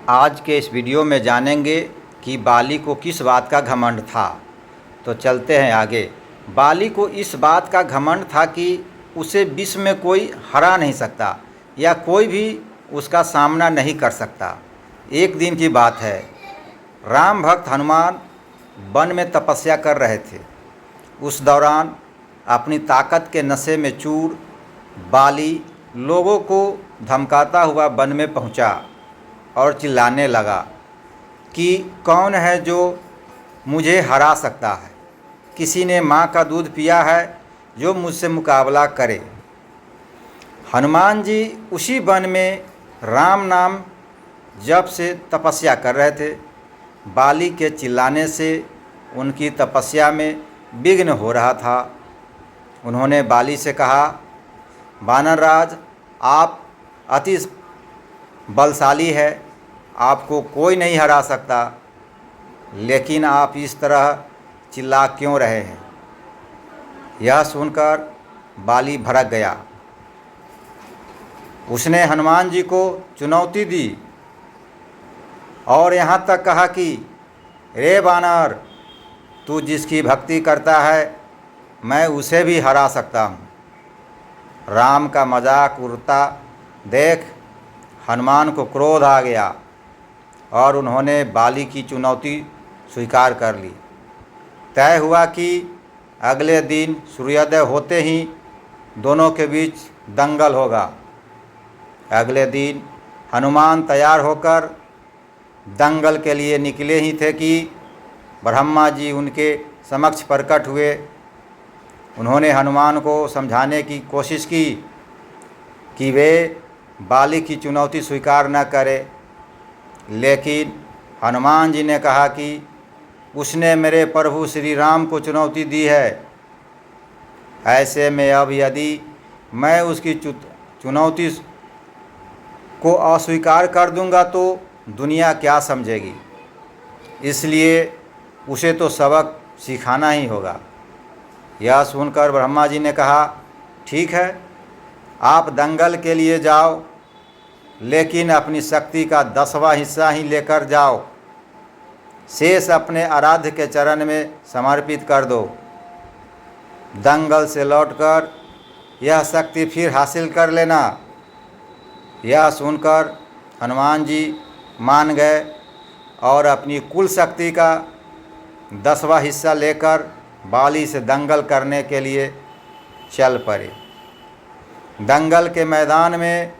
आज के इस वीडियो में जानेंगे कि बाली को किस बात का घमंड था। तो चलते हैं आगे। बाली को इस बात का घमंड था कि उसे विश्व में कोई हरा नहीं सकता या कोई भी उसका सामना नहीं कर सकता। एक दिन की बात है, राम भक्त हनुमान वन में तपस्या कर रहे थे। उस दौरान अपनी ताकत के नशे में चूर बाली लोगों को धमकाता हुआ वन में पहुंचा और चिल्लाने लगा कि कौन है जो मुझे हरा सकता है। किसी ने माँ का दूध पिया है जो मुझसे मुकाबला करे। हनुमान जी उसी वन में राम नाम जप से तपस्या कर रहे थे। बाली के चिल्लाने से उनकी तपस्या में विघ्न हो रहा था। उन्होंने बाली से कहा, वानरराज, आप अति बलशाली है, आपको कोई नहीं हरा सकता, लेकिन आप इस तरह चिल्ला क्यों रहे हैं। यह सुनकर बाली भड़क गया। उसने हनुमान जी को चुनौती दी और यहाँ तक कहा कि रे वानर, तू जिसकी भक्ति करता है मैं उसे भी हरा सकता हूँ। राम का मजाक उड़ता देख हनुमान को क्रोध आ गया और उन्होंने बाली की चुनौती स्वीकार कर ली। तय हुआ कि अगले दिन सूर्योदय होते ही दोनों के बीच दंगल होगा। अगले दिन हनुमान तैयार होकर दंगल के लिए निकले ही थे कि ब्रह्मा जी उनके समक्ष प्रकट हुए। उन्होंने हनुमान को समझाने की कोशिश की कि वे बाली की चुनौती स्वीकार न करें, लेकिन हनुमान जी ने कहा कि उसने मेरे प्रभु श्री राम को चुनौती दी है। ऐसे में अब यदि मैं उसकी चुनौती को अस्वीकार कर दूंगा तो दुनिया क्या समझेगी। इसलिए उसे तो सबक सिखाना ही होगा। यह सुनकर ब्रह्मा जी ने कहा, ठीक है, आप दंगल के लिए जाओ, लेकिन अपनी शक्ति का 10वां हिस्सा ही लेकर जाओ। शेष अपने आराध्य के चरण में समर्पित कर दो। दंगल से लौटकर यह शक्ति फिर हासिल कर लेना। यह सुनकर हनुमान जी मान गए और अपनी कुल शक्ति का 10वां हिस्सा लेकर बाली से दंगल करने के लिए चल पड़े। दंगल के मैदान में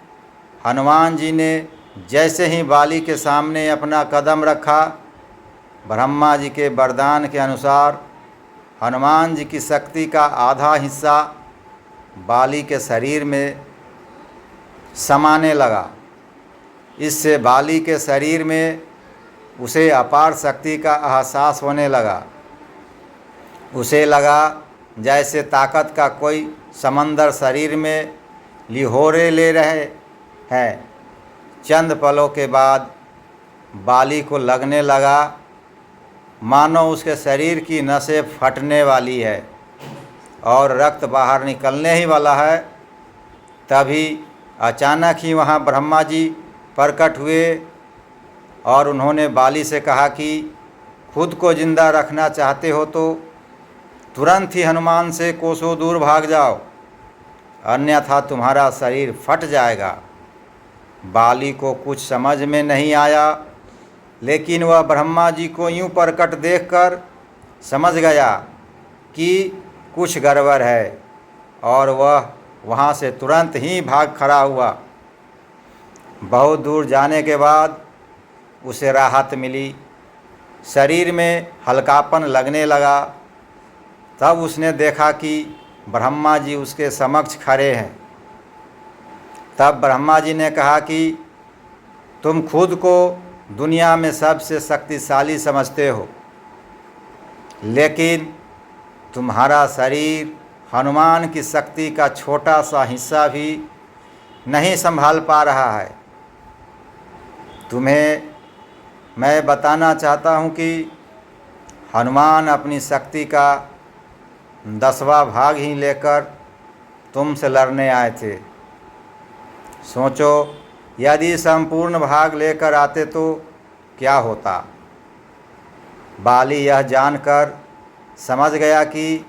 हनुमान जी ने जैसे ही बाली के सामने अपना कदम रखा, ब्रह्मा जी के वरदान के अनुसार हनुमान जी की शक्ति का आधा हिस्सा बाली के शरीर में समाने लगा। इससे बाली के शरीर में उसे अपार शक्ति का एहसास होने लगा। उसे लगा जैसे ताकत का कोई समंदर शरीर में लिहोरे ले रहे हैं। चंद पलों के बाद बाली को लगने लगा मानो उसके शरीर की नसें फटने वाली है और रक्त बाहर निकलने ही वाला है। तभी अचानक ही वहाँ ब्रह्मा जी प्रकट हुए और उन्होंने बाली से कहा कि खुद को जिंदा रखना चाहते हो तो तुरंत ही हनुमान से कोसों दूर भाग जाओ, अन्यथा तुम्हारा शरीर फट जाएगा। बाली को कुछ समझ में नहीं आया, लेकिन वह ब्रह्मा जी को यूं प्रकट देखकर समझ गया कि कुछ गड़बड़ है और वह वहाँ से तुरंत ही भाग खड़ा हुआ। बहुत दूर जाने के बाद उसे राहत मिली, शरीर में हल्कापन लगने लगा। तब उसने देखा कि ब्रह्मा जी उसके समक्ष खड़े हैं। तब ब्रह्मा जी ने कहा कि तुम खुद को दुनिया में सबसे शक्तिशाली समझते हो, लेकिन तुम्हारा शरीर हनुमान की शक्ति का छोटा सा हिस्सा भी नहीं संभाल पा रहा है। तुम्हें मैं बताना चाहता हूँ कि हनुमान अपनी शक्ति का 10वां भाग ही लेकर तुमसे लड़ने आए थे। सोचो यदि संपूर्ण भाग लेकर आते तो क्या होता। बाली यह जानकर समझ गया कि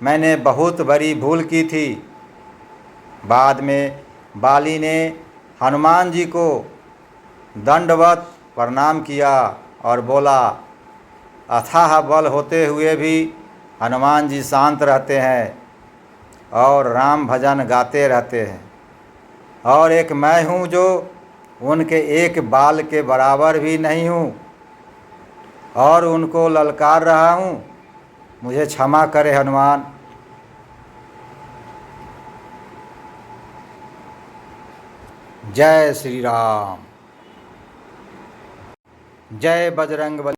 मैंने बहुत बड़ी भूल की थी। बाद में बाली ने हनुमान जी को दंडवत प्रणाम किया और बोला, अथाह बल होते हुए भी हनुमान जी शांत रहते हैं और राम भजन गाते रहते हैं, और एक मैं हूँ जो उनके एक बाल के बराबर भी नहीं हूँ और उनको ललकार रहा हूँ। मुझे क्षमा करे हनुमान। जय श्री राम। जय बजरंग बली।